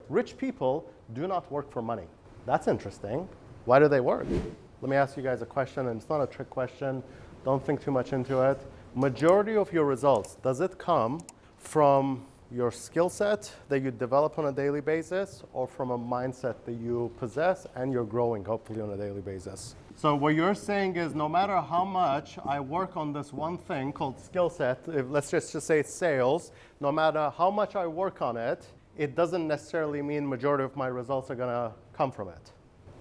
rich people do not work for money. That's interesting. Why do they work? Let me ask you guys a question, and it's not a trick question. Don't think too much into it. Majority of your results, does it come from your skill set that you develop on a daily basis, or from a mindset that you possess and you're growing hopefully on a daily basis? So what you're saying is no matter how much I work on this one thing called skill set, let's just say it's sales, no matter how much I work on it, it doesn't necessarily mean majority of my results are gonna come from it.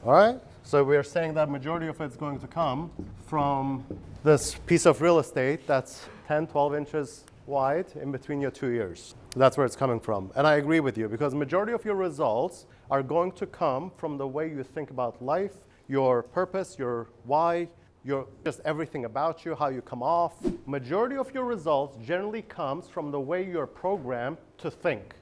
All right? So we are saying that majority of it's going to come from this piece of real estate that's 10, 12 inches wide in between your 2 ears. That's where it's coming from. And I agree with you, because majority of your results are going to come from the way you think about life, your purpose, your why, your just everything about you, how you come off. Majority of your results generally comes from the way you're programmed to think.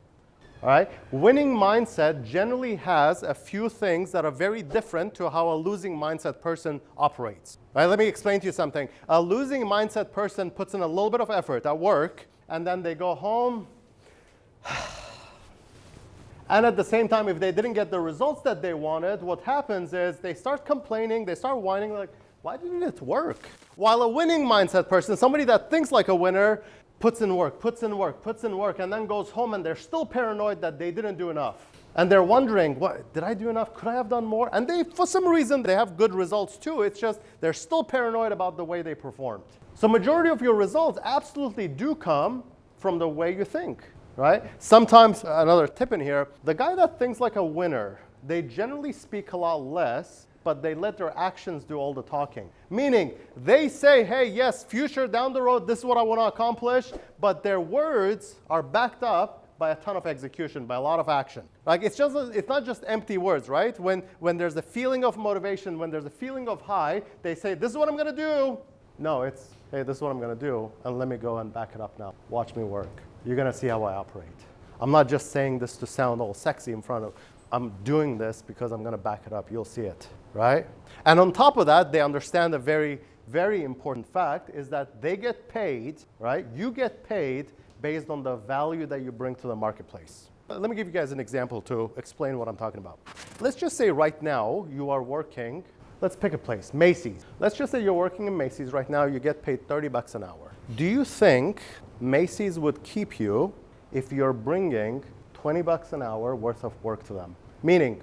All right? Winning mindset generally has a few things that are very different to how a losing mindset person operates. All right, let me explain to you something. A losing mindset person puts in a little bit of effort at work, and then they go home. And at the same time, if they didn't get the results that they wanted, what happens is they start complaining, they start whining like, why didn't it work? While a winning mindset person, somebody that thinks like a winner, puts in work, and then goes home and they're still paranoid that they didn't do enough. And they're wondering, what, did I do enough? Could I have done more? And they, for some reason, they have good results too. It's just they're still paranoid about the way they performed. So majority of your results absolutely do come from the way you think, right? Sometimes, another tip in here, the guy that thinks like a winner, they generally speak a lot less, but they let their actions do all the talking. Meaning, they say, hey, yes, future down the road, this is what I want to accomplish, but their words are backed up by a ton of execution, by a lot of action. Like, it's not just empty words, right? When there's a feeling of motivation, when there's a feeling of high, they say, this is what I'm going to do. No, it's, hey, this is what I'm going to do, and let me go and back it up now. Watch me work. You're going to see how I operate. I'm not just saying this to sound all sexy in front of, I'm doing this because I'm going to back it up. You'll see it, right? And on top of that, they understand a very, very important fact is that they get paid, right? You get paid based on the value that you bring to the marketplace. Let me give you guys an example to explain what I'm talking about. Let's just say right now you are working, let's pick a place, Macy's. Let's just say you're working in Macy's right now, you get paid 30 bucks an hour. Do you think Macy's would keep you if you're bringing 20 bucks an hour worth of work to them? Meaning,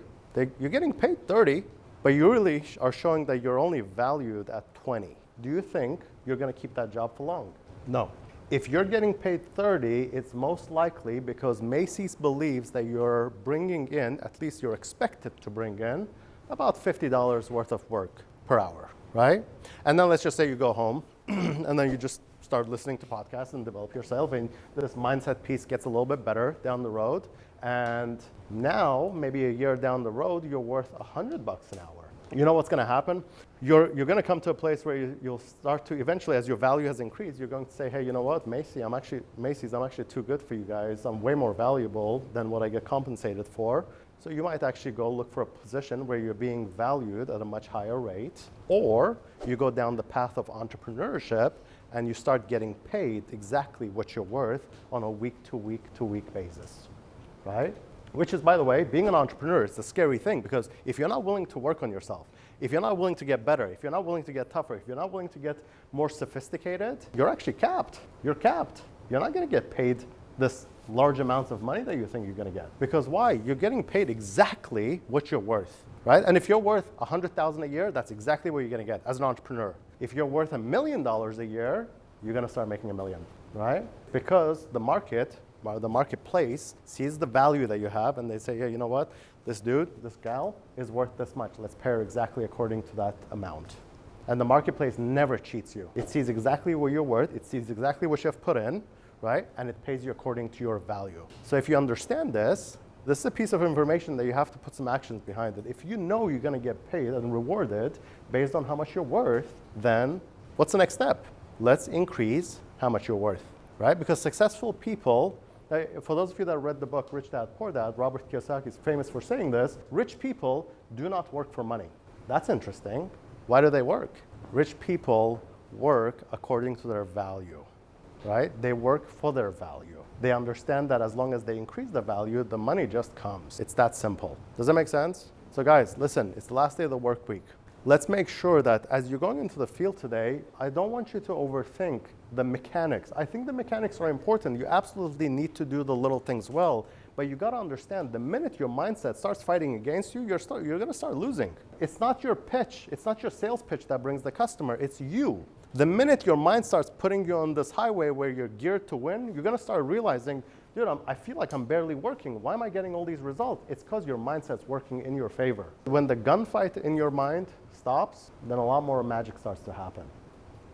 you're getting paid 30, but you really are showing that you're only valued at 20. Do you think you're going to keep that job for long? No. If you're getting paid 30, it's most likely because Macy's believes that you're bringing in, at least you're expected to bring in, about $50 worth of work per hour, right? And then let's just say you go home, and then you just start listening to podcasts and develop yourself, and this mindset piece gets a little bit better down the road. And now, maybe a year down the road, you're worth 100 bucks an hour. You know what's going to happen? You're going to come to a place where you'll start to, eventually, as your value has increased, you're going to say, hey, you know what, Macy's, I'm actually too good for you guys. I'm way more valuable than what I get compensated for. So you might actually go look for a position where you're being valued at a much higher rate, or you go down the path of entrepreneurship and you start getting paid exactly what you're worth on a week-to-week basis, right? Which is, by the way, being an entrepreneur is a scary thing, because if you're not willing to work on yourself, if you're not willing to get better, if you're not willing to get tougher, if you're not willing to get more sophisticated, you're actually capped. You're capped. You're not going to get paid this large amounts of money that you think you're going to get. Because why? You're getting paid exactly what you're worth, right? And if you're worth $100,000 a year, that's exactly what you're going to get as an entrepreneur. If you're worth $1 million a year, you're going to start making $1 million, right? Because the marketplace sees the value that you have, and they say, yeah, you know what? This dude, this gal is worth this much. Let's pay her exactly according to that amount. And the marketplace never cheats you. It sees exactly what you're worth. It sees exactly what you have put in, right? And it pays you according to your value. So if you understand this is a piece of information that you have to put some actions behind it. If you know you're going to get paid and rewarded based on how much you're worth, then what's the next step? Let's increase how much you're worth, right? Because successful people, for those of you that read the book Rich Dad, Poor Dad, Robert Kiyosaki is famous for saying this, rich people do not work for money. That's interesting. Why do they work? Rich people work according to their value. right? They work for their value. They understand that as long as they increase the value, the money just comes. It's that simple. Does that make sense? So guys, listen, it's the last day of the work week. Let's make sure that as you're going into the field today, I don't want you to overthink the mechanics. I think the mechanics are important. You absolutely need to do the little things well, but you got to understand the minute your mindset starts fighting against you, you're going to start losing. It's not your pitch. It's not your sales pitch that brings the customer. It's you. The minute your mind starts putting you on this highway where you're geared to win, you're going to start realizing, dude, I feel like I'm barely working. Why am I getting all these results? It's because your mindset's working in your favor. When the gunfight in your mind stops, then a lot more magic starts to happen.